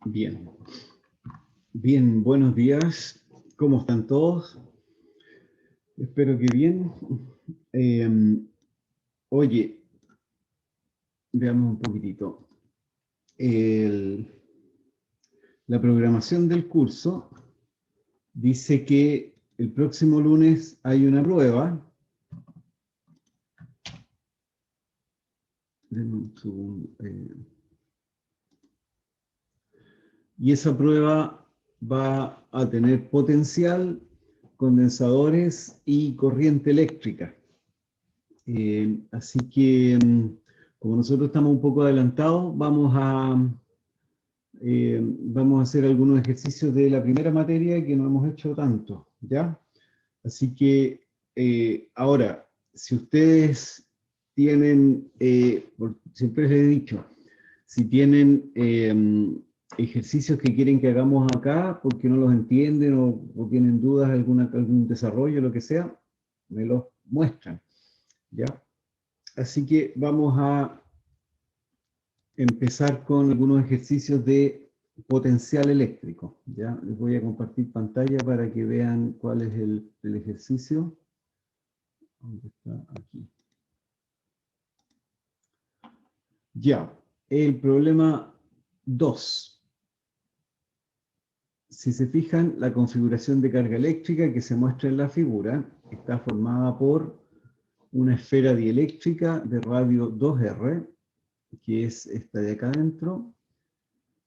Bien. Bien, buenos días. ¿Cómo están todos? Espero que bien. Oye, veamos un poquitito. La programación del curso dice que el próximo lunes hay una prueba. Denme un segundo. Y esa prueba va a tener potencial, condensadores y corriente eléctrica. Así que, como nosotros estamos un poco adelantados, vamos a hacer algunos ejercicios de la primera materia que no hemos hecho tanto, ¿ya? Así que, ahora, si ustedes tienen, siempre les he dicho, si tienen ejercicios que quieren que hagamos acá porque no los entienden o tienen dudas, algún desarrollo, lo que sea, me los muestran, ¿ya? Así que vamos a empezar con algunos ejercicios de potencial eléctrico, ¿ya? Les voy a compartir pantalla para que vean cuál es el ejercicio. ¿Dónde está? Aquí. Ya, el problema 2. Si se fijan, la configuración de carga eléctrica que se muestra en la figura está formada por una esfera dieléctrica de radio 2R, que es esta de acá adentro,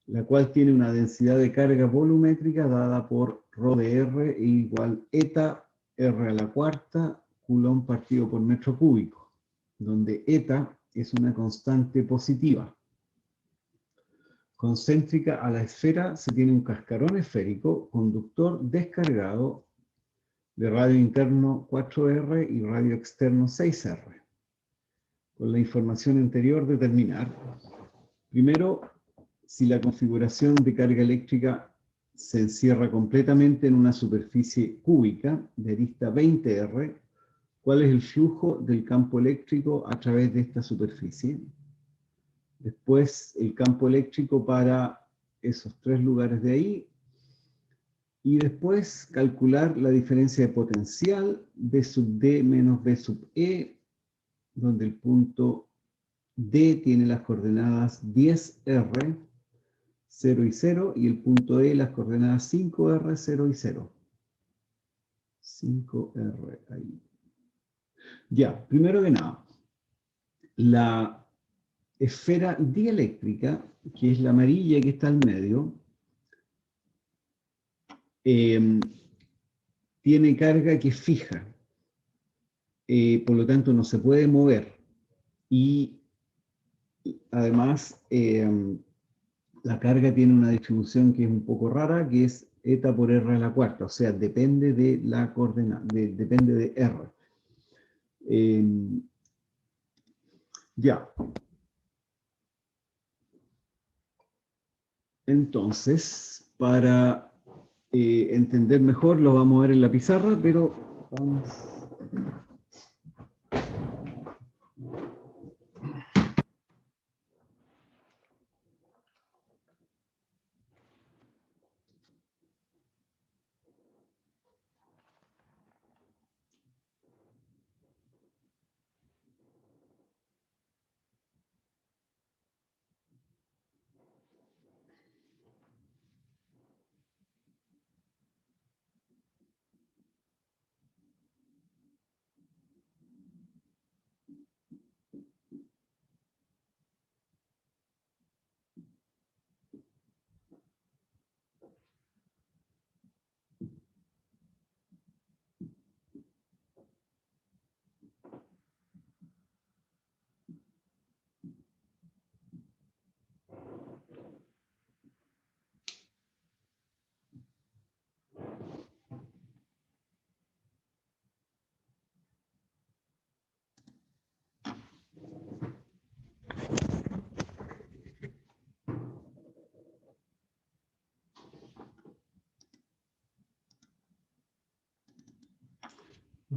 la cual tiene una densidad de carga volumétrica dada por ρ de R igual eta R a la cuarta coulomb partido por metro cúbico, donde eta es una constante positiva. Concéntrica a la esfera se tiene un cascarón esférico conductor descargado de radio interno 4R y radio externo 6R. Con la información anterior determinar, primero, si la configuración de carga eléctrica se encierra completamente en una superficie cúbica de arista 20R, ¿cuál es el flujo del campo eléctrico a través de esta superficie? Después, el campo eléctrico para esos tres lugares de ahí. Y después, calcular la diferencia de potencial B sub D menos B sub E, donde el punto D tiene las coordenadas 10R, 0 y 0, y el punto E las coordenadas 5R, 0 y 0. 5R, ahí. Ya, primero que nada, la esfera dieléctrica, que es la amarilla que está al medio, tiene carga que es fija, por lo tanto no se puede mover. Y además, la carga tiene una distribución que es un poco rara, que es eta por R a la cuarta, o sea, depende de la coordenada, depende de R. Ya. Entonces, para entender mejor, lo vamos a ver en la pizarra, pero vamos.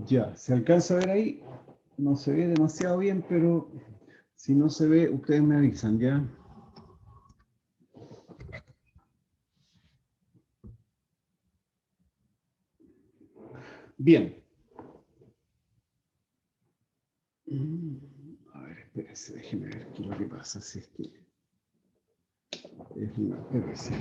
Ya, ¿se alcanza a ver ahí? No se ve demasiado bien, pero si no se ve, ustedes me avisan, ¿ya? bien. A ver, espérense, déjenme ver qué es lo que pasa. Si es que es una RC.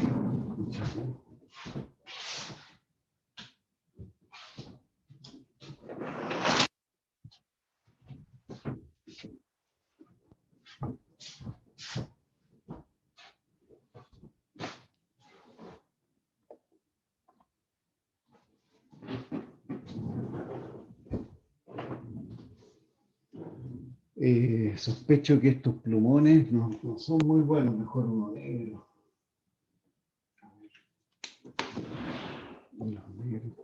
Sospecho que estos plumones no son muy buenos, mejor uno negro. Los negros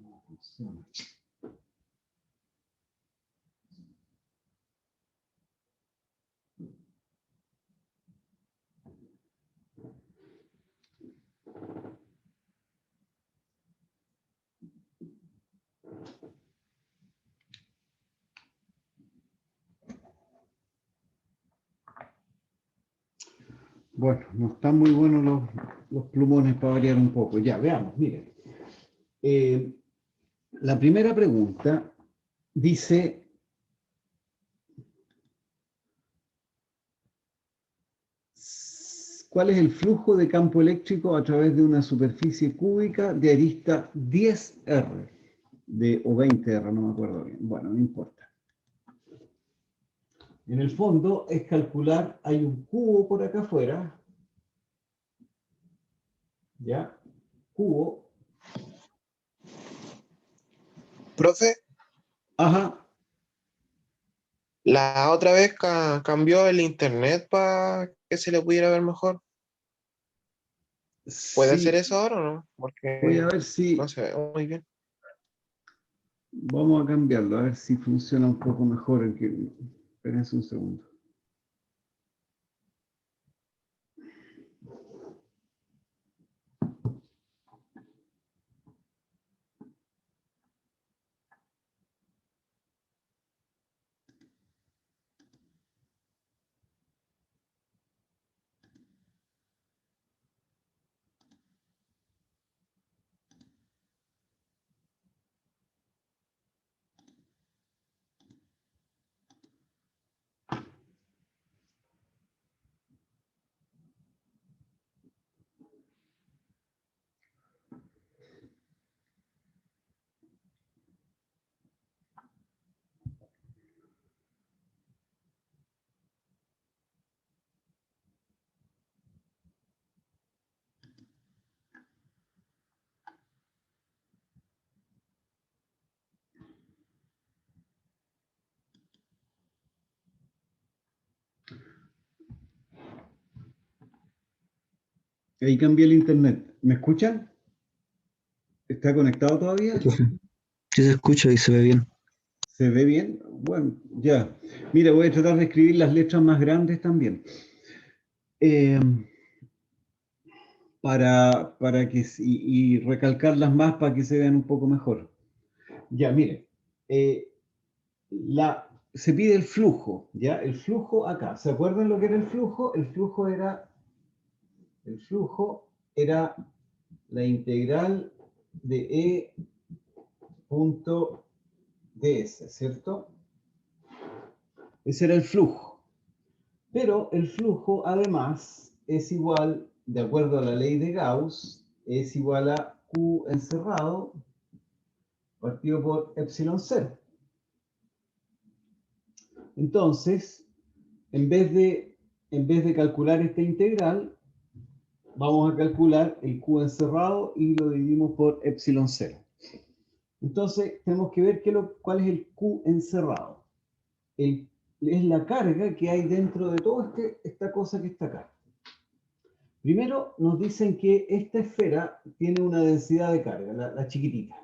no funcionan. Bueno, no están muy buenos los plumones para variar un poco. Ya, veamos, miren. La primera pregunta dice, ¿cuál es el flujo de campo eléctrico a través de una superficie cúbica de arista 10R? O 20R, no me acuerdo bien. Bueno, no importa. En el fondo es calcular, hay un cubo por acá afuera, ¿ya? Cubo. Profe, Ajá. la otra vez cambió el internet para que se le pudiera ver mejor. ¿Puede hacer Sí, eso ahora o no? voy a Porque ver no si, se ve muy bien. vamos a cambiarlo, a ver si funciona un poco mejor. Espérense un segundo. Ahí cambié el internet. ¿Me escuchan? ¿Está conectado todavía? Sí se escucha y se ve bien. ¿Se ve bien? Bueno, ya. Mira, voy a tratar de escribir las letras más grandes también. Eh, para que, y recalcarlas más para que se vean un poco mejor. Ya, mire. Se pide el flujo, ¿ya? El flujo acá. ¿Se acuerdan lo que era el flujo? El flujo era la integral de E punto ds, ¿cierto? Ese era el flujo. Pero el flujo, además, es igual, de acuerdo a la ley de Gauss, es igual a Q encerrado partido por epsilon 0. Entonces, en vez de calcular esta integral, vamos a calcular el Q encerrado y lo dividimos por epsilon 0. Entonces, tenemos que ver cuál es el Q encerrado. Es la carga que hay dentro de toda esta cosa que está acá. Primero nos dicen que esta esfera tiene una densidad de carga, la chiquitita.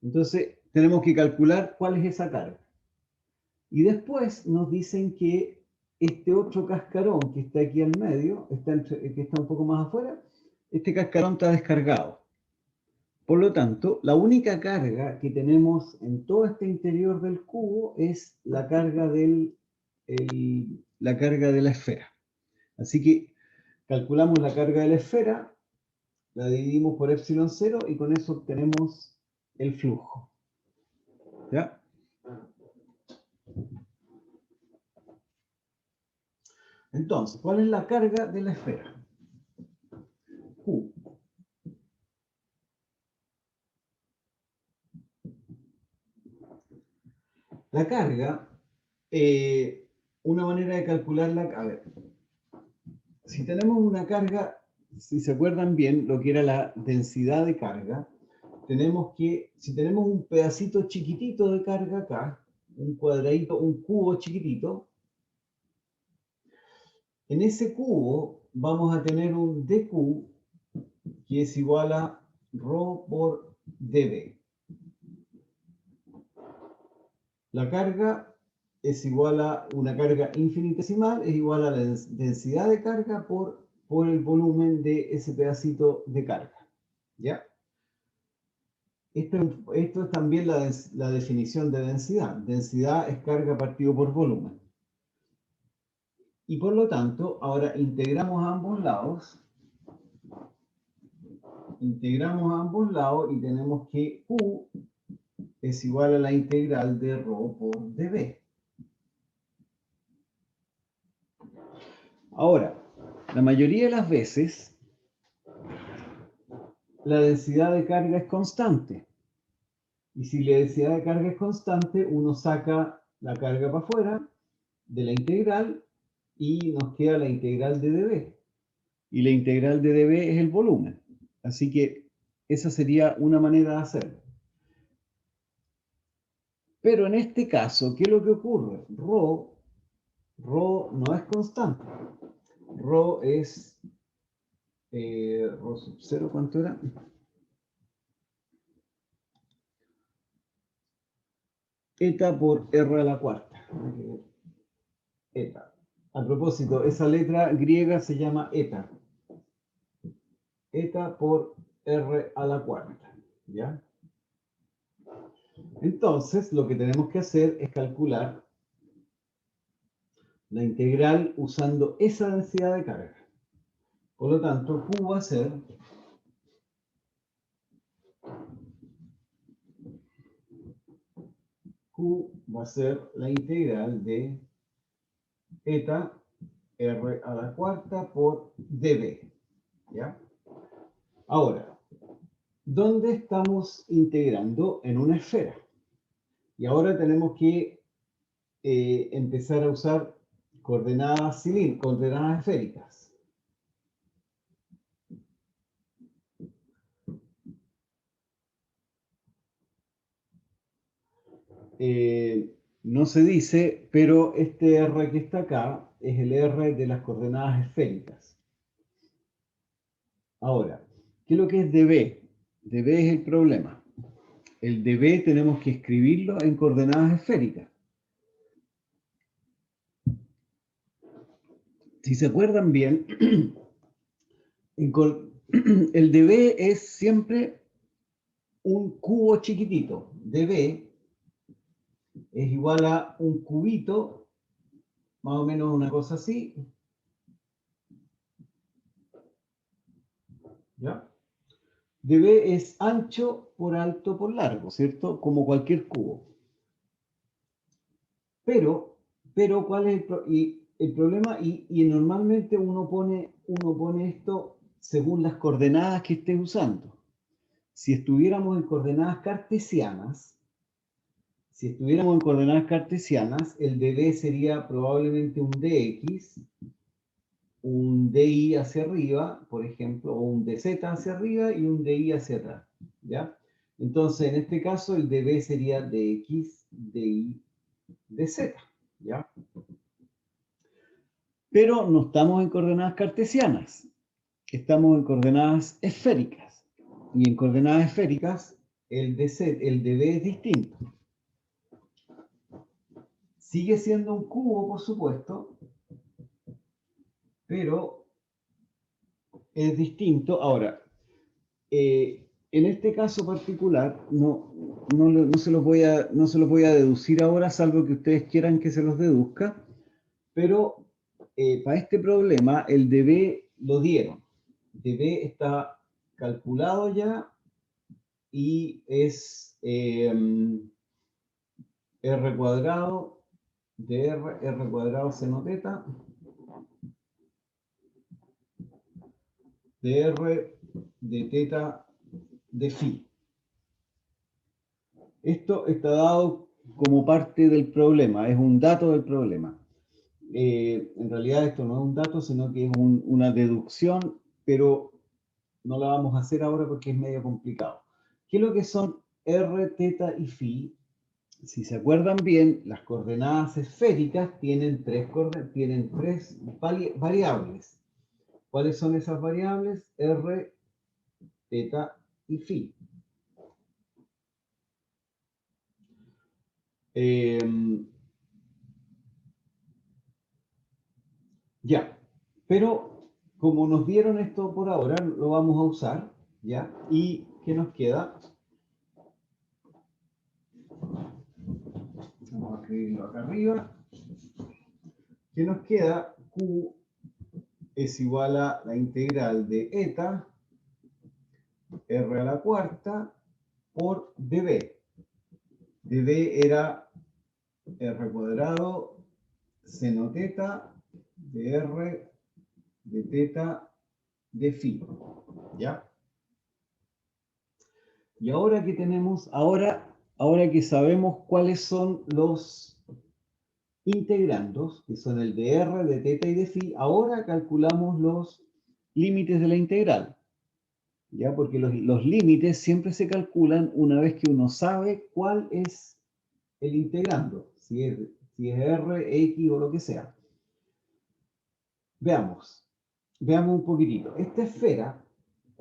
Entonces tenemos que calcular cuál es esa carga. Y después nos dicen que este otro cascarón que está aquí al medio, que está un poco más afuera, este cascarón está descargado. Por lo tanto, la única carga que tenemos en todo este interior del cubo es la carga de la esfera. Así que calculamos la carga de la esfera, la dividimos por epsilon 0 y con eso obtenemos el flujo. ¿Ya? Entonces, ¿cuál es la carga de la esfera? Q. La carga, una manera de calcularla, a ver, si tenemos una carga, si se acuerdan bien lo que era la densidad de carga, tenemos que, si tenemos un pedacito chiquitito de carga acá, un cuadradito, un cubo chiquitito, en ese cubo vamos a tener un dQ que es igual a ρ por dV. La carga es igual a una carga infinitesimal, es igual a la densidad de carga por el volumen de ese pedacito de carga. ¿Ya? Esto es también la definición de densidad. Densidad es carga partido por volumen. Y por lo tanto, ahora integramos a ambos lados. Integramos a ambos lados y tenemos que Q es igual a la integral de ρ por dV. Ahora, la mayoría de las veces, la densidad de carga es constante. Y si la densidad de carga es constante, uno saca la carga para afuera de la integral y nos queda la integral de dV. Y la integral de dV es el volumen. Así que esa sería una manera de hacerlo. Pero en este caso, ¿qué es lo que ocurre? Rho no es constante. Rho es... Rho sub 0, ¿cuánto era? Eta por R a la cuarta. Eta. A propósito, esa letra griega se llama eta. Eta por R a la cuarta. ¿Ya? Entonces, lo que tenemos que hacer es calcular la integral usando esa densidad de carga. Por lo tanto, Q va a ser la integral de eta R a la cuarta por dV. ¿Ya? Ahora, ¿dónde estamos integrando? En una esfera. Y ahora tenemos que empezar a usar coordenadas esféricas. No se dice, pero este R que está acá es el R de las coordenadas esféricas. Ahora, ¿qué es lo que es dV? dV es el problema. El dV tenemos que escribirlo en coordenadas esféricas. Si se acuerdan bien, el dV es siempre un cubo chiquitito. dV es igual a un cubito, más o menos una cosa así. ¿Ya? dV es ancho por alto por largo, ¿cierto? Como cualquier cubo. Pero ¿cuál es el problema? Y normalmente uno pone esto según las coordenadas que estés usando. Si estuviéramos en coordenadas cartesianas, el dV sería probablemente un dx, un dy hacia arriba, por ejemplo, o un dz hacia arriba y un dy hacia atrás, ¿ya? Entonces, en este caso, el dV sería dx, dy, dz, ¿ya? Pero no estamos en coordenadas cartesianas, estamos en coordenadas esféricas. Y en coordenadas esféricas, el dV es distinto. Sigue siendo un cubo, por supuesto, pero es distinto. Ahora, en este caso particular, no se los voy a deducir ahora, salvo que ustedes quieran que se los deduzca, pero para este problema el dV lo dieron. dV está calculado ya y es r cuadrado de r cuadrado seno teta, de r de teta de phi. Esto está dado como parte del problema, es un dato del problema. En realidad esto no es un dato, sino que es una deducción, pero no la vamos a hacer ahora porque es medio complicado. ¿Qué es lo que son r, teta y phi? Si se acuerdan bien, las coordenadas esféricas tienen tres variables. ¿Cuáles son esas variables? R, teta y phi. Ya, pero como nos dieron esto por ahora, lo vamos a usar, ¿ya? ¿Y qué nos queda? Vamos a escribirlo acá arriba. ¿Qué nos queda? Q es igual a la integral de eta, r a la cuarta, por dv. dv era r cuadrado seno teta de r de teta de phi, ¿ya? Y ahora que tenemos, ahora que sabemos cuáles son los integrandos, que son el de r, de teta y de phi, ahora calculamos los límites de la integral, ¿ya? Porque los límites siempre se calculan una vez que uno sabe cuál es el integrando, si es r, x o lo que sea. Veamos un poquitito. Esta esfera,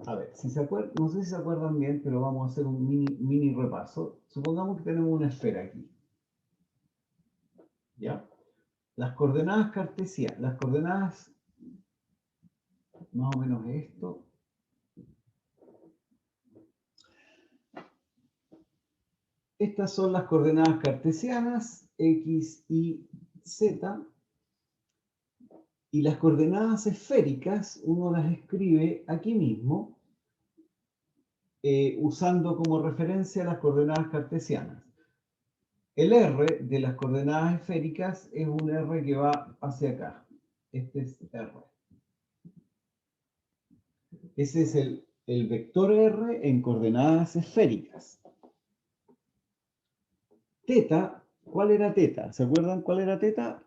a ver, si se acuerdan, no sé si se acuerdan bien, pero vamos a hacer un mini repaso. Supongamos que tenemos una esfera aquí, ¿ya? Las coordenadas cartesianas, las coordenadas, más o menos esto. Estas son las coordenadas cartesianas, x, y, z. Y las coordenadas esféricas, uno las escribe aquí mismo, usando como referencia las coordenadas cartesianas. El r de las coordenadas esféricas es un r que va hacia acá. Este es r. Ese es el vector r en coordenadas esféricas. Teta, ¿cuál era teta? ¿Se acuerdan cuál era teta?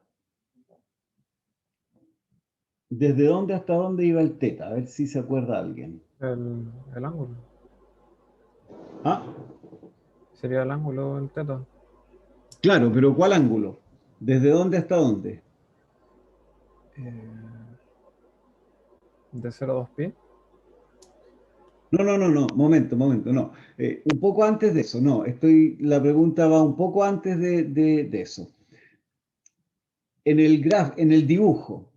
¿Desde dónde hasta dónde iba el teta? A ver si se acuerda alguien. El ángulo. Ah, Sería el ángulo del teta. claro, pero ¿cuál ángulo? ¿Desde dónde hasta dónde? De 0 a 2 pi. No, momento, no. Un poco antes de eso, no, la pregunta va un poco antes de eso. En el dibujo,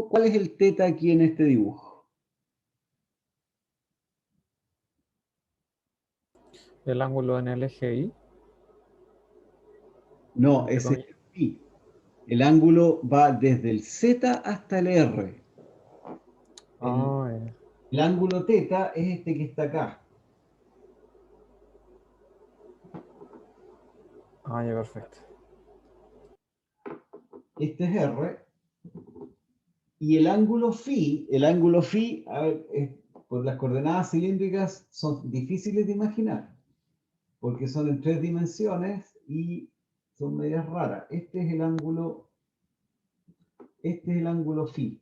¿cuál es el teta aquí en este dibujo? El ángulo en el eje Y. No, Entre ese es comillas. el phi. El ángulo va desde el z hasta el r. Ah, El ángulo teta es este que está acá. ya, perfecto. Este es r. Y el ángulo phi, a ver, por las coordenadas cilíndricas son difíciles de imaginar, porque son en 3 dimensiones y son medias raras. Este es el ángulo phi.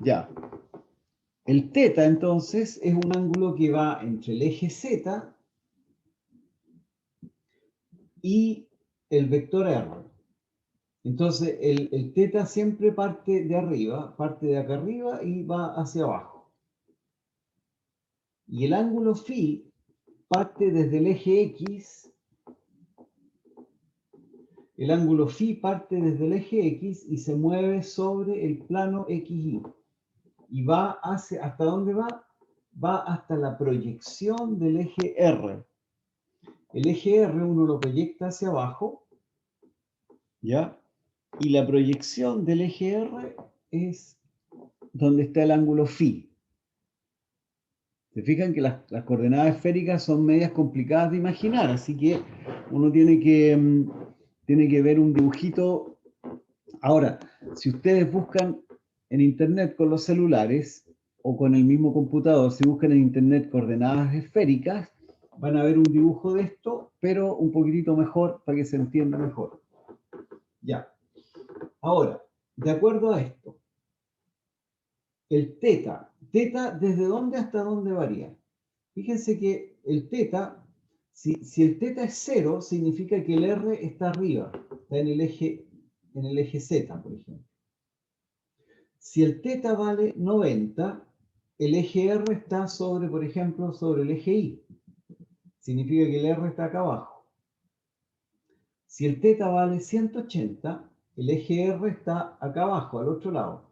Ya. El teta, entonces, es un ángulo que va entre el eje z y el vector r. Entonces, el teta siempre parte de arriba, parte de acá arriba y va hacia abajo. Y el ángulo phi parte desde el eje x. El ángulo phi parte desde el eje x y se mueve sobre el plano xy. Y va ¿hasta dónde va? Va hasta la proyección del eje R. El eje R uno lo proyecta hacia abajo, ¿ya? Y la proyección del eje R es donde está el ángulo phi. Se fijan que las coordenadas esféricas son medias complicadas de imaginar, así que uno tiene que ver un dibujito. Ahora, si ustedes buscan en internet con los celulares o con el mismo computador, si buscan en internet coordenadas esféricas, van a ver un dibujo de esto, pero un poquitito mejor para que se entienda mejor. Ya. Ahora, de acuerdo a esto, el teta, ¿desde dónde hasta dónde varía? Fíjense que el teta, si el teta es 0, significa que el R está arriba, está en el eje Z, por ejemplo. Si el teta vale 90, el eje R está sobre, por ejemplo, sobre el eje Y. Significa que el R está acá abajo. Si el teta vale 180, el eje R está acá abajo, al otro lado.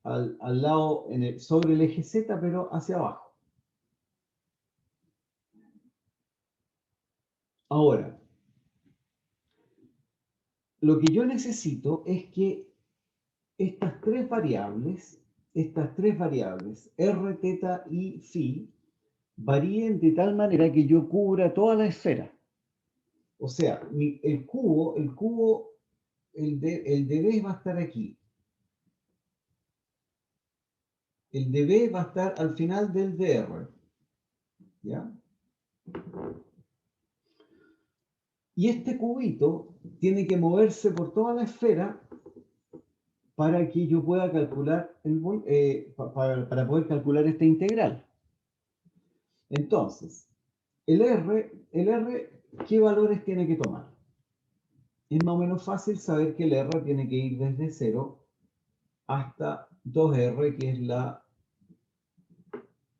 Al lado, sobre el eje Z, pero hacia abajo. Ahora, lo que yo necesito es que estas tres variables, R, teta y phi, varíen de tal manera que yo cubra toda la esfera. O sea, el de B va a estar aquí. El de B va a estar al final del DR. ¿Ya? Y este cubito tiene que moverse por toda la esfera para que yo pueda calcular, para poder calcular esta integral. Entonces, el R, ¿qué valores tiene que tomar? Es más o menos fácil saber que el R tiene que ir desde 0 hasta 2R, que es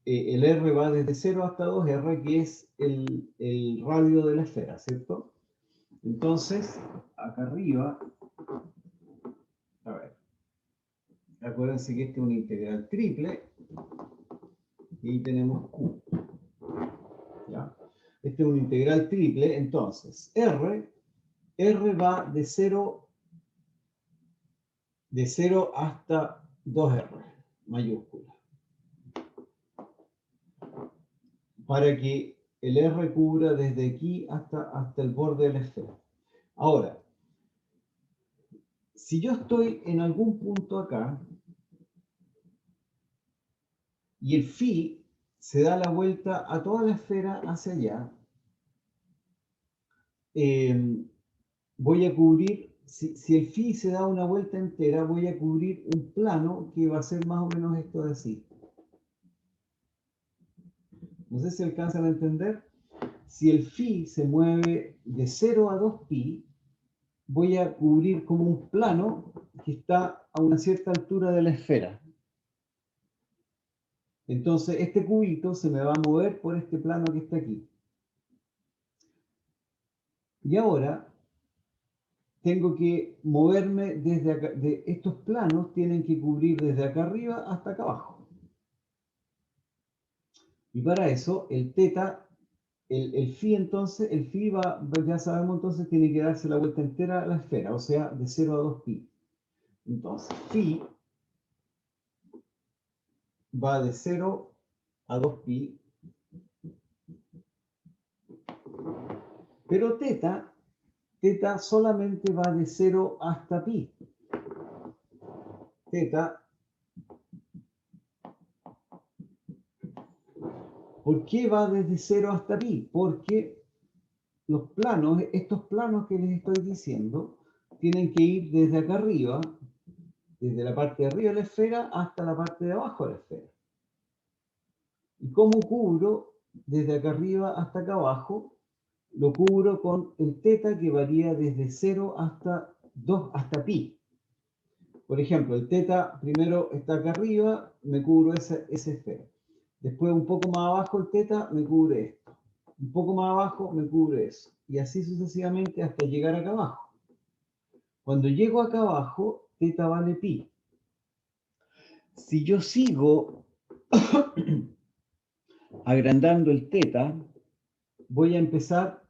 el R va desde 0 hasta 2R, que es el radio de la esfera, ¿cierto? Entonces, acá arriba, a ver, acuérdense que este es una integral triple, y ahí tenemos Q, ¿ya? Este es una integral triple, entonces, R va de 0 hasta 2R, mayúscula, para que el R cubra desde aquí hasta el borde de la esfera. Ahora, si yo estoy en algún punto acá, y el phi se da la vuelta a toda la esfera hacia allá, voy a cubrir, si el phi se da una vuelta entera, voy a cubrir un plano que va a ser más o menos esto de así. No sé si alcanzan a entender. Si el phi se mueve de 0 a 2pi, voy a cubrir como un plano que está a una cierta altura de la esfera. Entonces, este cubito se me va a mover por este plano que está aquí. Y ahora tengo que moverme desde acá. Estos planos tienen que cubrir desde acá arriba hasta acá abajo. Y para eso, el teta, el phi entonces, el phi ya sabemos entonces, tiene que darse la vuelta entera a la esfera, o sea, de 0 a 2pi. Entonces, phi va de 0 a 2pi, pero teta solamente va de 0 hasta pi. Teta, ¿por qué va desde 0 hasta pi? Porque los planos, estos planos que les estoy diciendo, tienen que ir desde acá arriba, desde la parte de arriba de la esfera hasta la parte de abajo de la esfera. ¿Y cómo cubro desde acá arriba hasta acá abajo? Lo cubro con el teta, que varía desde 0 hasta 2 hasta pi. Por ejemplo, el teta primero está acá arriba, me cubro esa esfera. Después, un poco más abajo, el teta me cubre esto. Un poco más abajo me cubre eso. Y así sucesivamente hasta llegar acá abajo. Cuando llego acá abajo, teta vale pi. Si yo sigo agrandando el teta, voy a empezar,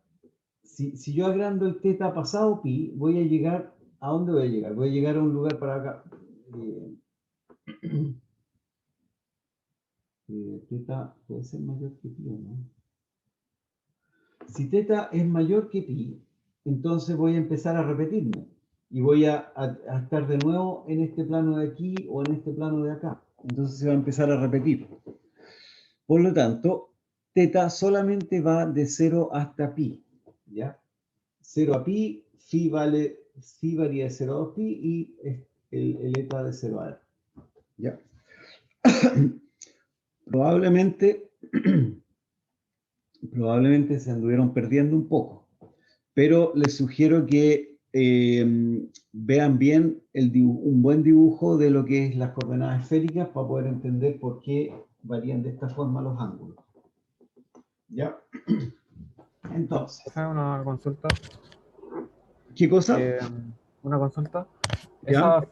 si yo agrando el teta pasado pi, voy a llegar, ¿a dónde voy a llegar? Voy a llegar a un lugar para acá. teta puede ser mayor que pi, ¿o no? Si teta es mayor que pi, entonces voy a empezar a repetirme. Y voy a estar de nuevo en este plano de aquí o en este plano de acá. Entonces se va a empezar a repetir. Por lo tanto, teta solamente va de 0 hasta pi. ¿Ya? 0 a pi, phi varía de 0 a 2 pi y el eta de 0 a r. ¿Ya? Probablemente se anduvieron perdiendo un poco, pero les sugiero que vean bien un buen dibujo de lo que es las coordenadas esféricas para poder entender por qué varían de esta forma los ángulos. ¿Ya? Entonces, Profe, una consulta. ¿qué cosa? Una consulta. ¿Ya?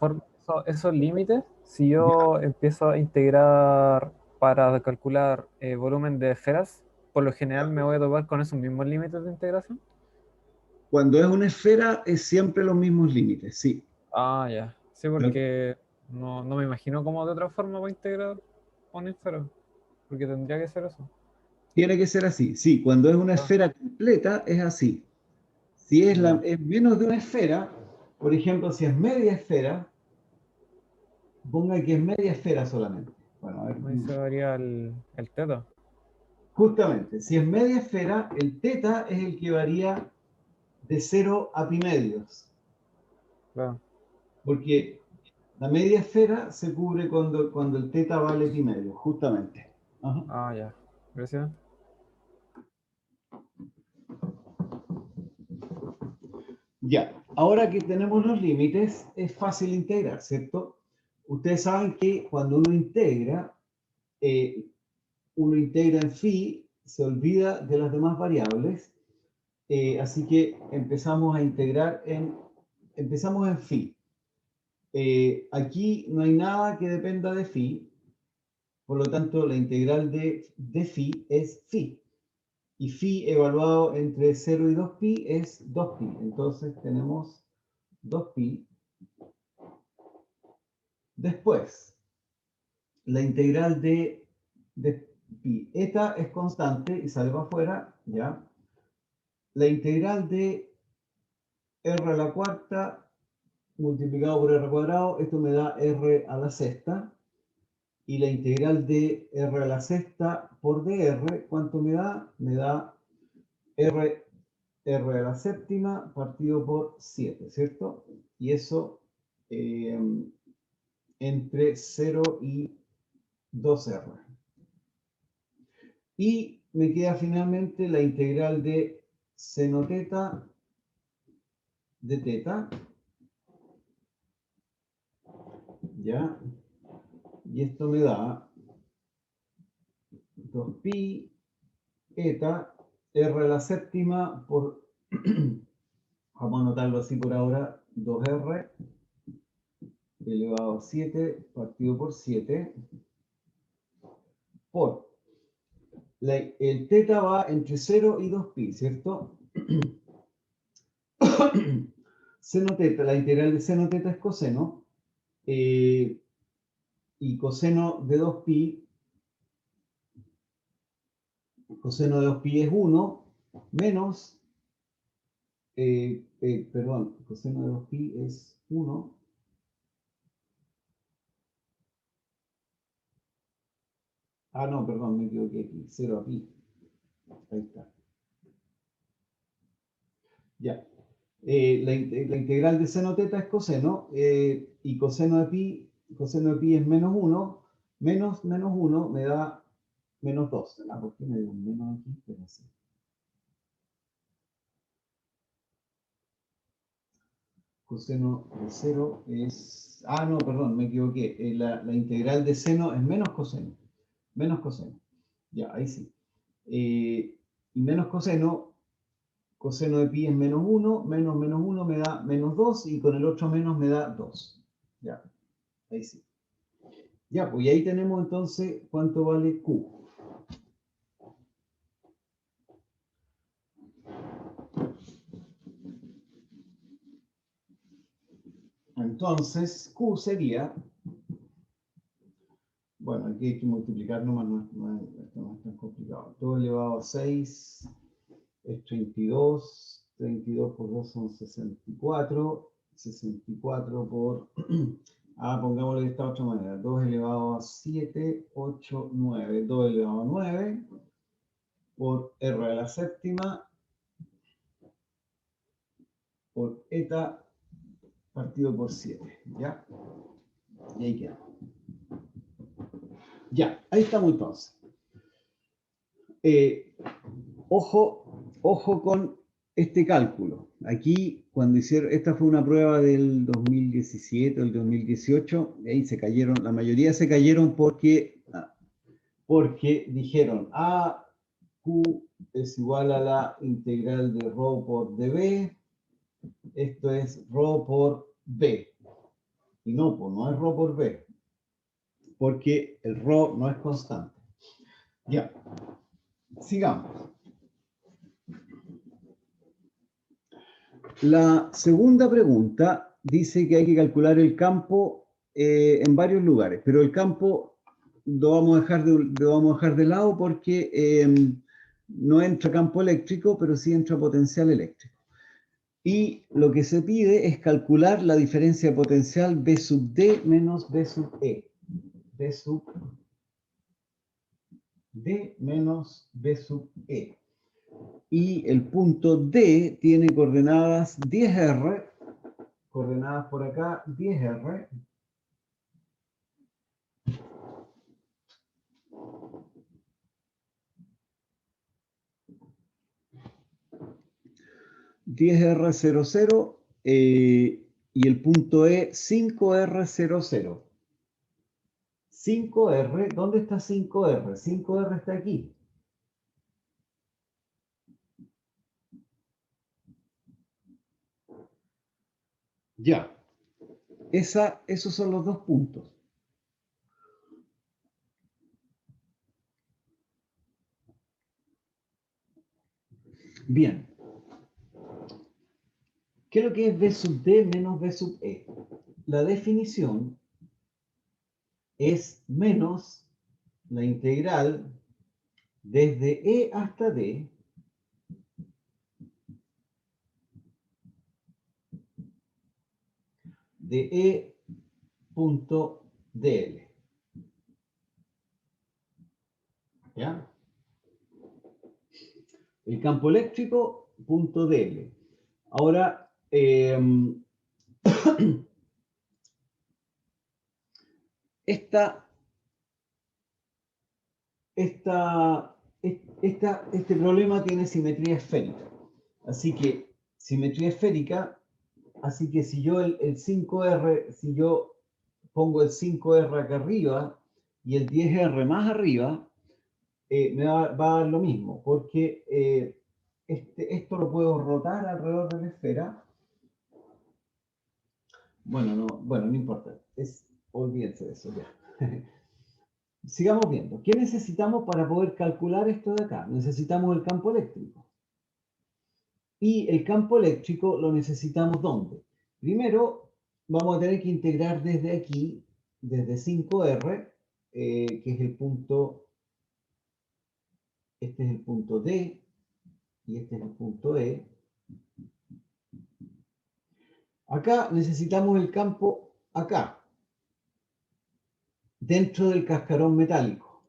Esos límites, si yo empiezo a integrar para calcular volumen de esferas, por lo general me voy a topar con esos mismos límites de integración. Cuando es una esfera, es siempre los mismos límites, sí. Ah, ya. Sí, porque no me imagino cómo de otra forma voy a integrar una esfera. Porque tendría que ser eso. Tiene que ser así, sí. Cuando es una Ah, esfera completa, es así. Si es, ya. es menos de una esfera, por ejemplo, si es media esfera, ponga que es media esfera solamente. Bueno, a ver, Ahí se varía el teta. justamente, si es media esfera, el teta es el que varía de 0 a pi medios. Claro. Porque la media esfera se cubre cuando el teta vale pi medios, justamente. Ajá. Ah, ya. Gracias. Ya, ahora que tenemos los límites, es fácil integrar, ¿cierto? Ustedes saben que cuando uno integra en phi, se olvida de las demás variables, así que empezamos en phi. Aquí no hay nada que dependa de phi, por lo tanto la integral de phi es phi. Y phi evaluado entre 0 y 2pi es 2pi. Entonces tenemos 2pi. Después, la integral de pi. Eta es constante y sale para afuera, ¿ya? La integral de r a la cuarta multiplicado por r cuadrado, esto me da r a la sexta. Y la integral de r a la sexta por dr, ¿cuánto me da? Me da r a la séptima partido por 7, ¿cierto? Y eso entre 0 y 2r. Y me queda finalmente la integral de seno teta de teta, ¿ya? Y esto me da 2pi eta r a la séptima por, vamos a anotarlo así por ahora, 2r elevado a 7 partido por 7 por el teta va entre 0 y 2pi, ¿cierto? Seno teta, la integral de seno teta es coseno, y coseno de 2pi es 1 menos, perdón, coseno de 2pi es 1 no, perdón, me equivoqué aquí, 0 a pi. Ahí está. Ya. La integral de seno teta es coseno, y coseno de pi es menos 1, menos 1 me da menos 2. ¿Por qué me dio un menos aquí? Espérense. Coseno de 0 es... no, perdón, me equivoqué. La integral de seno es menos coseno. Menos coseno. Ya, ahí sí. Y menos coseno de pi es menos 1, menos 1 me da menos 2 y con el otro menos me da 2. Ya, ahí sí. Ya, pues y ahí tenemos entonces cuánto vale Q. Entonces, Q sería bueno, aquí hay que multiplicar nomás, esto no es tan complicado. 2 elevado a 6 es 32, 32 por 2 son 64, 64 por, pongámoslo de esta otra manera, 2 elevado a 7, 8, 9, 2 elevado a 9, por r a la séptima, por eta partido por 7, ¿ya? Y ahí queda. Ya, ahí estamos entonces. Ojo con este cálculo. Aquí, cuando hicieron, esta fue una prueba del 2017 o el 2018, ahí se cayeron, la mayoría se cayeron porque dijeron Q es igual a la integral de ρ por dB, esto es ρ por B. Y no, pues no es ρ por B, porque el ρ no es constante. Ya, sigamos. La segunda pregunta dice que hay que calcular el campo en varios lugares, pero el campo lo vamos a dejar de lado porque no entra campo eléctrico, pero sí entra potencial eléctrico. Y lo que se pide es calcular la diferencia potencial B sub D menos B sub E. B sub D menos B sub E. Y el punto D tiene coordenadas 10R, coordenadas por acá 10R, R00 y el punto E 5R00. 5R, ¿dónde está 5R? 5R está aquí. Ya. Esos son los dos puntos. Bien. ¿Qué es lo que es B sub D menos B sub E? La definición es menos la integral desde E hasta D de E punto DL. ¿Ya? El campo eléctrico, punto DL. Ahora, este problema tiene simetría esférica. Así que, simetría esférica, así que si yo el 5R, si yo pongo el 5R acá arriba y el 10R más arriba, me va a dar lo mismo, porque esto lo puedo rotar alrededor de la esfera. Bueno, no importa. Olvídense de eso ya. Sigamos viendo. ¿Qué necesitamos para poder calcular esto de acá? Necesitamos el campo eléctrico. Y el campo eléctrico lo necesitamos ¿dónde? Primero, vamos a tener que integrar desde aquí, desde 5R, que es el punto, este es el punto D, y este es el punto E. Acá necesitamos el campo acá, dentro del cascarón metálico.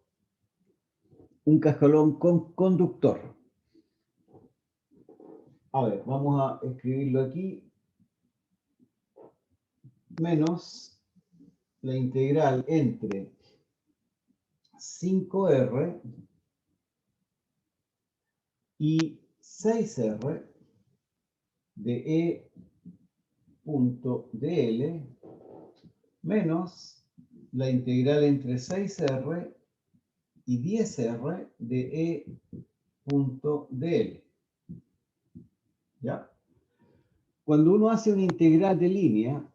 Un cascarón conductor. A ver, vamos a escribirlo aquí. Menos la integral entre 5R y 6R de E punto DL menos la integral entre 6R y 10R de E punto DL. ¿Ya? Cuando uno hace una integral de línea,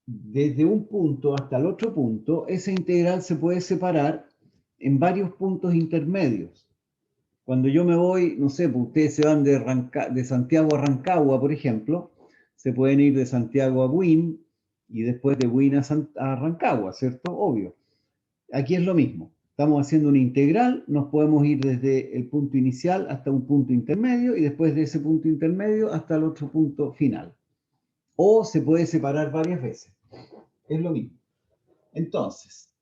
desde un punto hasta el otro punto, esa integral se puede separar en varios puntos intermedios. Cuando yo me voy, no sé, pues ustedes se van de Santiago a Rancagua, por ejemplo, se pueden ir de Santiago a Buin y después de Buin a Rancagua, ¿cierto? Obvio. Aquí es lo mismo. Estamos haciendo una integral, nos podemos ir desde el punto inicial hasta un punto intermedio y después de ese punto intermedio hasta el otro punto final. O se puede separar varias veces. Es lo mismo. Entonces,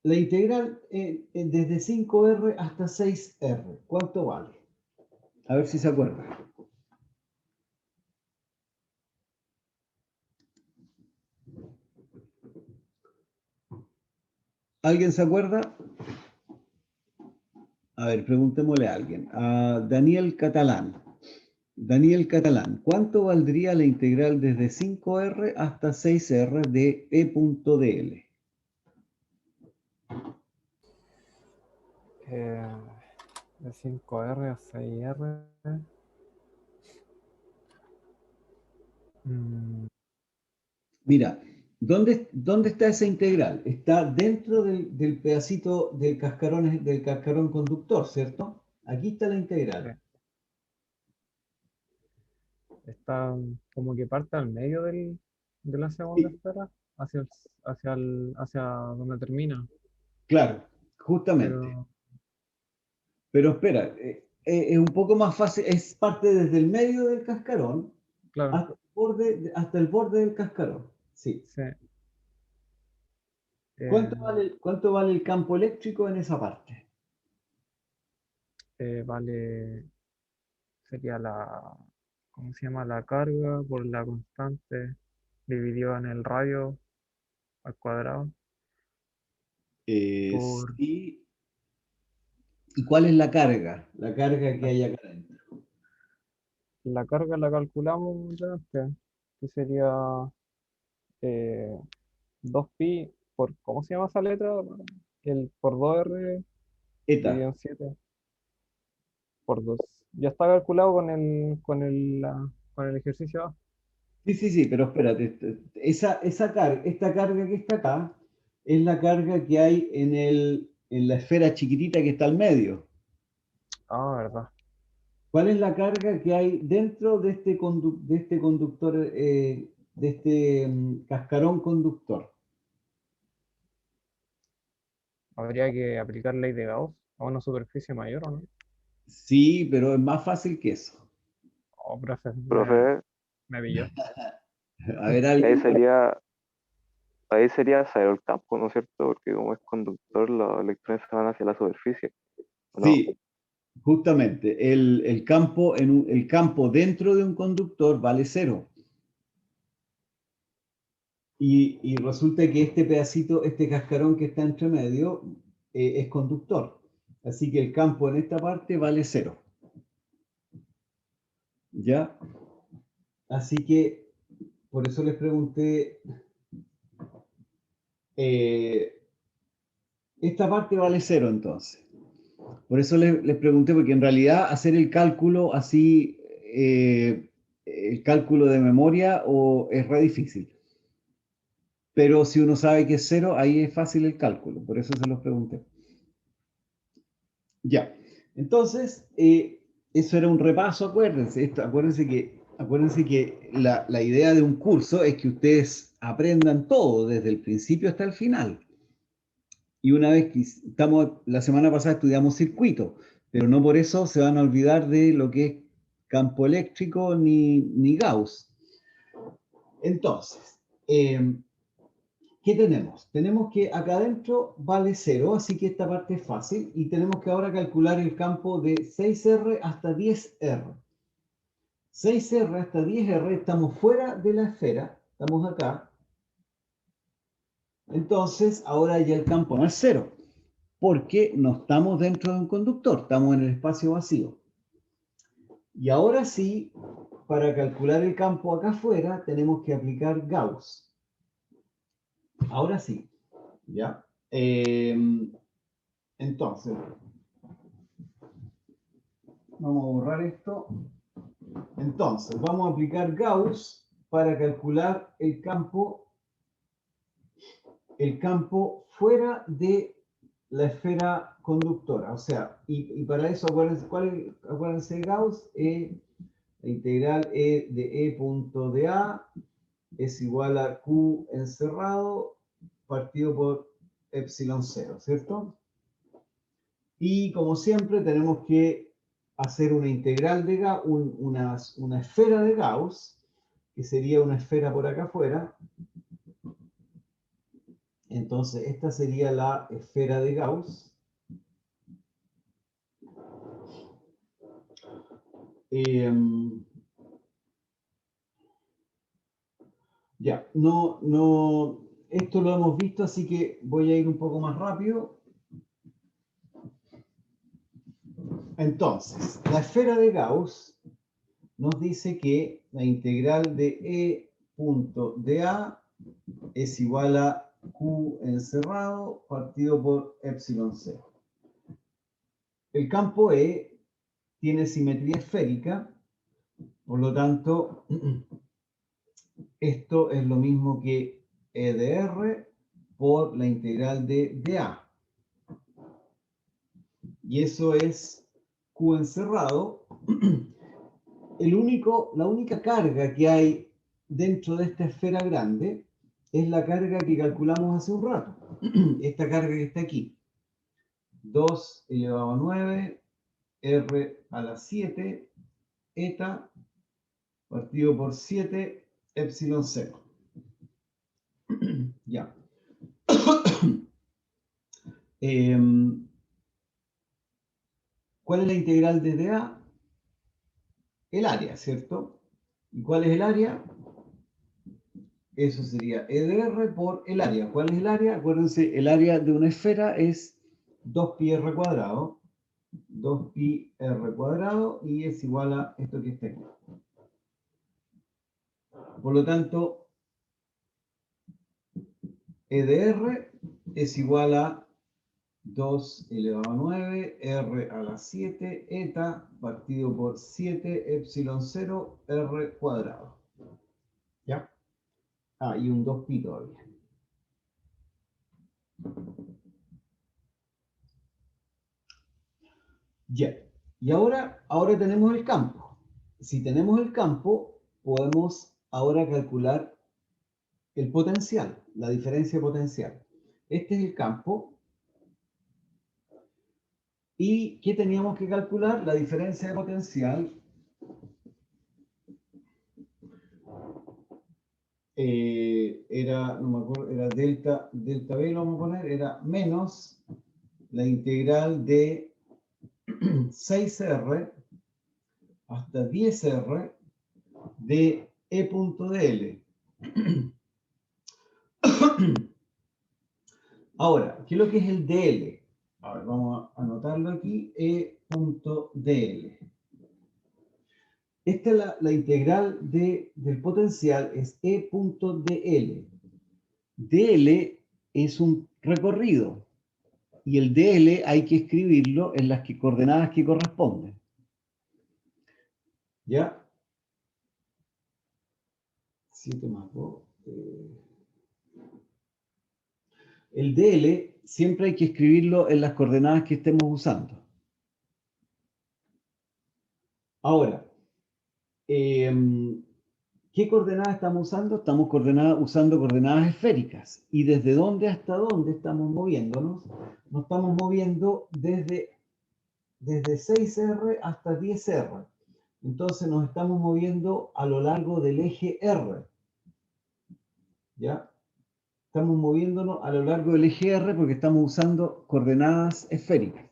la integral desde 5R hasta 6R, ¿cuánto vale? A ver si se acuerda. ¿Alguien se acuerda? A ver, preguntémosle a alguien. A Daniel Catalán. Daniel Catalán, ¿cuánto valdría la integral desde 5R hasta 6R de E.dl? De 5R a 6R. Mira, ¿dónde está esa integral? Está dentro del pedacito del cascarón conductor, ¿cierto? Aquí está la integral. Está como que parte al medio de la segunda Sí, esfera, hacia donde termina. claro, justamente. Pero, Pero espera, es un poco más fácil, es parte desde el medio del cascarón claro, hasta el borde del cascarón. Sí. sí. ¿Cuánto vale el campo eléctrico en esa parte? Vale, sería ¿cómo se llama? La carga por la constante dividido en el radio al cuadrado por Sí. ¿Y cuál es la carga? La carga que la, hay acá adentro. la carga la calculamos delante, que sería eh, 2pi por, ¿cómo se llama esa letra? Por 2R Eta. dividido en 7 por 2. Ya está calculado con el ejercicio A. Sí, pero espérate. Esta carga que está acá es la carga que hay en la esfera chiquitita que está al medio. Ah, verdad. ¿Cuál es la carga que hay dentro de de este conductor, de este cascarón conductor? Habría que aplicar ley de Gauss a una superficie mayor, ¿o no? Sí, pero es más fácil que eso. Oh, profe, Profe, me pilló. A ver, ahí alguien. sería, ahí sería saber el campo, ¿no es cierto? Porque como es conductor, los electrones se van hacia la superficie, ¿o no? Sí, justamente. El campo dentro de un conductor vale cero. Y resulta que este pedacito, este cascarón que está entre medio, es conductor. Así que el campo en esta parte vale cero. ¿Ya? Así que por eso les pregunté, eh, esta parte vale cero entonces. Por eso les pregunté, porque en realidad hacer el cálculo así, el cálculo de memoria es re difícil. Pero si uno sabe que es cero, ahí es fácil el cálculo. Por eso se los pregunté. Ya. Entonces, eso era un repaso, acuérdense. Acuérdense que la idea de un curso es que ustedes aprendan todo, desde el principio hasta el final. Y una vez que la semana pasada estudiamos circuito, pero no por eso se van a olvidar de lo que es campo eléctrico ni Gauss. Entonces, ¿qué tenemos? Tenemos que acá adentro vale cero, así que esta parte es fácil. Y tenemos que ahora calcular el campo de 6R hasta 10R. 6R hasta 10R, estamos fuera de la esfera, estamos acá. Entonces, ahora ya el campo no es cero, porque no estamos dentro de un conductor, estamos en el espacio vacío. Y ahora sí, para calcular el campo acá afuera, tenemos que aplicar Gauss. Ahora sí, ¿ya? Entonces, vamos a borrar esto. Entonces, vamos a aplicar Gauss para calcular el campo fuera de la esfera conductora. O sea, y para eso, acuérdense de Gauss, la integral de E punto de A es igual a Q encerrado partido por epsilon 0, ¿cierto? Y como siempre tenemos que hacer una integral de Gauss, una esfera de Gauss, que sería una esfera por acá afuera. Entonces esta sería la esfera de Gauss. Ya, esto lo hemos visto, así que voy a ir un poco más rápido. Entonces, la esfera de Gauss nos dice que la integral de E punto dA es igual a Q encerrado partido por epsilon 0. El campo E tiene simetría esférica, por lo tanto, esto es lo mismo que E de R por la integral de dA. Y eso es Q encerrado. La única carga que hay dentro de esta esfera grande es la carga que calculamos hace un rato. Esta carga que está aquí. 2 elevado a 9, R a la 7, eta, partido por 7, epsilon 0. Ya. ¿Cuál es la integral de dA? El área, ¿cierto? ¿Y cuál es el área? Eso sería E de R por el área. ¿Cuál es el área? Acuérdense, el área de una esfera es 2πr cuadrado. 2πr cuadrado y es igual a esto que está aquí. Por lo tanto, E de R es igual a 2 elevado a 9, R a la 7, eta, partido por 7, epsilon 0, R cuadrado. ¿Ya? Ah, y un 2pi todavía. Ya. Y ahora tenemos el campo. Si tenemos el campo, podemos ahora calcular el potencial, la diferencia potencial. Este es el campo. ¿Y qué teníamos que calcular? La diferencia de potencial era, no me acuerdo, era delta B, lo vamos a poner, era menos la integral de 6R hasta 10R de E punto dl. Ahora, ¿qué es lo que es el dl? A ver, vamos a anotarlo aquí, E punto dl. Esta es la integral del potencial, es E punto dl. dl es un recorrido y el dl hay que escribirlo en las coordenadas que corresponden. ¿Ya? 7 más 2. El dl siempre hay que escribirlo en las coordenadas que estemos usando. Ahora, ¿qué coordenadas estamos usando? Estamos usando coordenadas esféricas. ¿Y desde dónde hasta dónde estamos moviéndonos? Nos estamos moviendo desde 6R hasta 10R. Entonces nos estamos moviendo a lo largo del eje R. ¿Ya? Estamos moviéndonos a lo largo del eje R porque estamos usando coordenadas esféricas.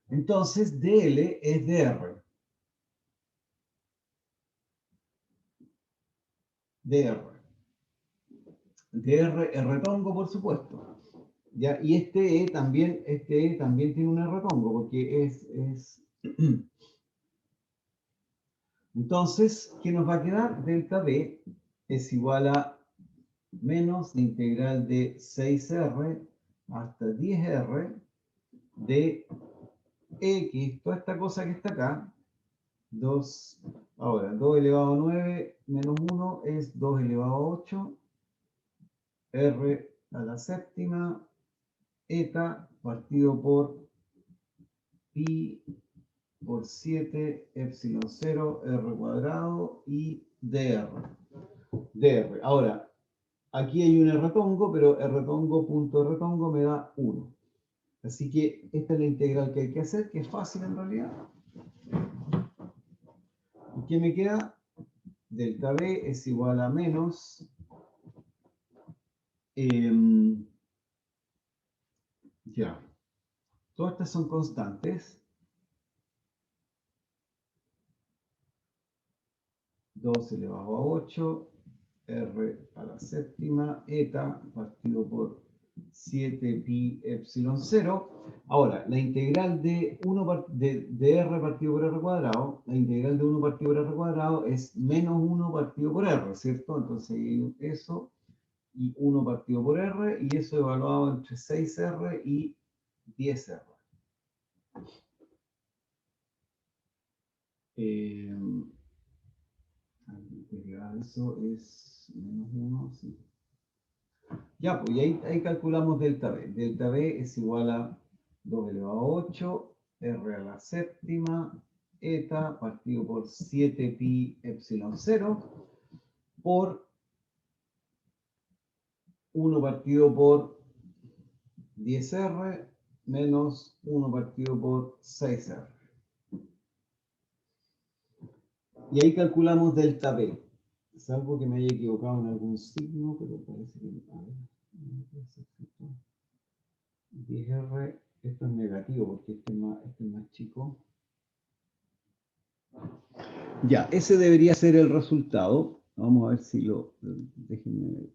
Entonces, dl es dr. dr es retongo, por supuesto. ¿Ya? Y este E también tiene un retongo porque es... Entonces, ¿qué nos va a quedar? Delta B es igual a menos la integral de 6R hasta 10R de X, toda esta cosa que está acá, 2 elevado a 9 menos 1 es 2 elevado a 8, R a la séptima, eta partido por pi por 7, epsilon 0, R cuadrado y dr. Ahora, aquí hay un rtongo, pero rtongo.rtongo me da 1. Así que esta es la integral que hay que hacer, que es fácil en realidad. ¿Y qué me queda? Delta B es igual a menos ya. Todas estas son constantes. 2 elevado a 8, r a la séptima, eta partido por 7 pi epsilon 0. Ahora, la integral de, de r partido por r cuadrado, la integral de 1 partido por r cuadrado es menos 1 partido por r, ¿cierto? Entonces hay eso y 1 partido por r, y eso evaluado entre 6r y 10r. Eso es menos 1, sí. Ya, pues y ahí calculamos delta B. Delta B es igual a 2 elevado a 8, r a la séptima, eta partido por 7 pi epsilon 0 por 1 partido por 10r menos 1 partido por 6r. Y ahí calculamos delta B. Salvo que me haya equivocado en algún signo, pero parece que... A ver, 10R, esto es negativo porque este es más chico. Ya, ese debería ser el resultado. Vamos a ver si lo... Déjenme...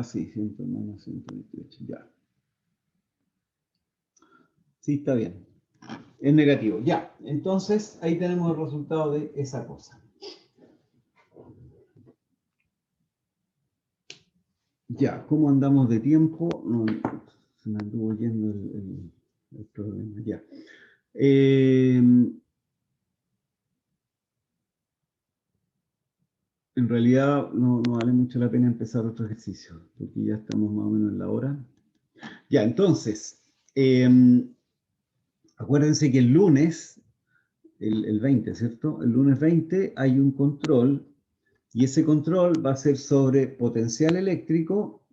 sí, 100 menos 128, ya. Sí, está bien. Es negativo, ya. Entonces, ahí tenemos el resultado de esa cosa. Ya, ¿cómo andamos de tiempo? No, se me anduvo yendo el problema, ya. En realidad no vale mucho la pena empezar otro ejercicio, porque ya estamos más o menos en la hora. Ya, entonces, acuérdense que el lunes, el 20, ¿cierto? El lunes 20 hay un control, y ese control va a ser sobre potencial eléctrico,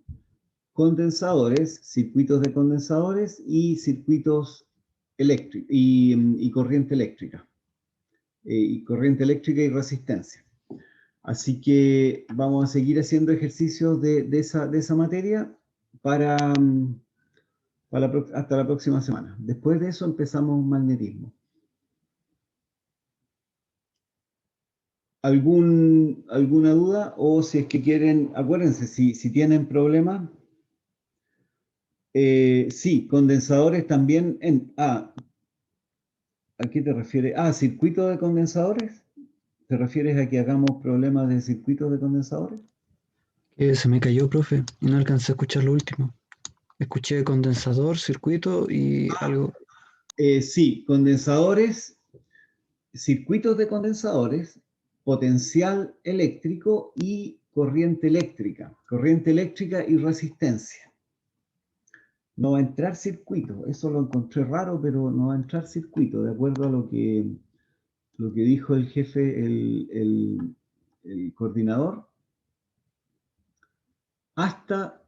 condensadores, circuitos de condensadores y circuitos eléctricos y corriente eléctrica. Y corriente eléctrica y resistencia. Así que vamos a seguir haciendo ejercicios de esa materia hasta la próxima semana. Después de eso empezamos magnetismo. ¿Alguna duda? O si es que quieren, acuérdense, si tienen problemas, sí, condensadores también ¿a qué te refieres? ¿Circuito de condensadores? ¿Te refieres a que hagamos problemas de circuitos de condensadores? Se me cayó, profe, y no alcancé a escuchar lo último. Escuché condensador, circuito y algo. Sí, condensadores, circuitos de condensadores, potencial eléctrico y corriente eléctrica y resistencia. No va a entrar circuito, eso lo encontré raro, pero no va a entrar circuito, de acuerdo a lo que dijo el jefe, el coordinador, hasta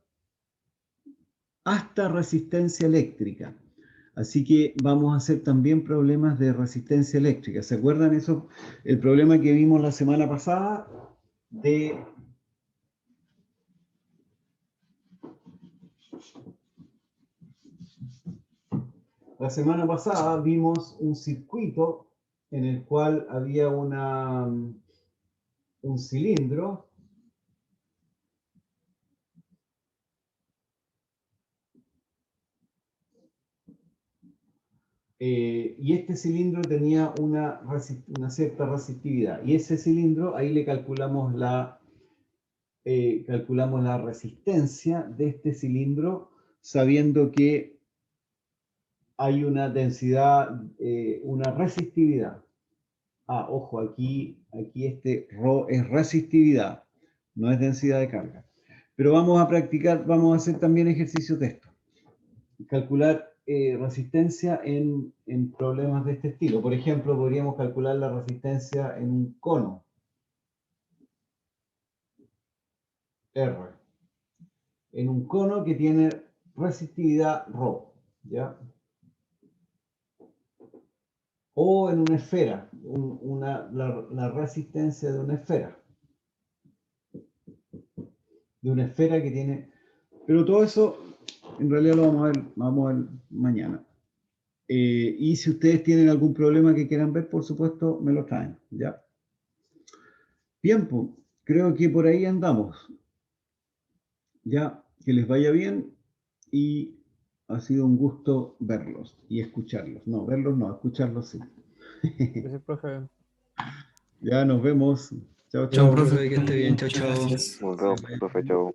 resistencia eléctrica. Así que vamos a hacer también problemas de resistencia eléctrica. ¿Se acuerdan eso? El problema que vimos la semana pasada La semana pasada vimos un circuito en el cual había un cilindro y este cilindro tenía una cierta resistividad. Y ese cilindro, ahí le calculamos la resistencia de este cilindro, sabiendo que hay una densidad, una resistividad. ojo, aquí este Rho es resistividad, no es densidad de carga. Pero vamos a practicar, vamos a hacer también ejercicios de esto. Calcular resistencia en problemas de este estilo. Por ejemplo, podríamos calcular la resistencia en un cono R. En un cono que tiene resistividad Rho, ¿ya? O en una esfera, la resistencia de una esfera. De una esfera que tiene... Pero todo eso, en realidad lo vamos a ver mañana. Y si ustedes tienen algún problema que quieran ver, por supuesto, me lo traen, ¿ya? Bien, pues, creo que por ahí andamos. Ya, que les vaya bien y ha sido un gusto verlos y escucharlos. No, verlos no, escucharlos sí. Gracias, profe. Ya nos vemos. Chao, Chao, chao. profe, que esté bien. Chao, chao. Gracias. Nos vemos, profe, chao.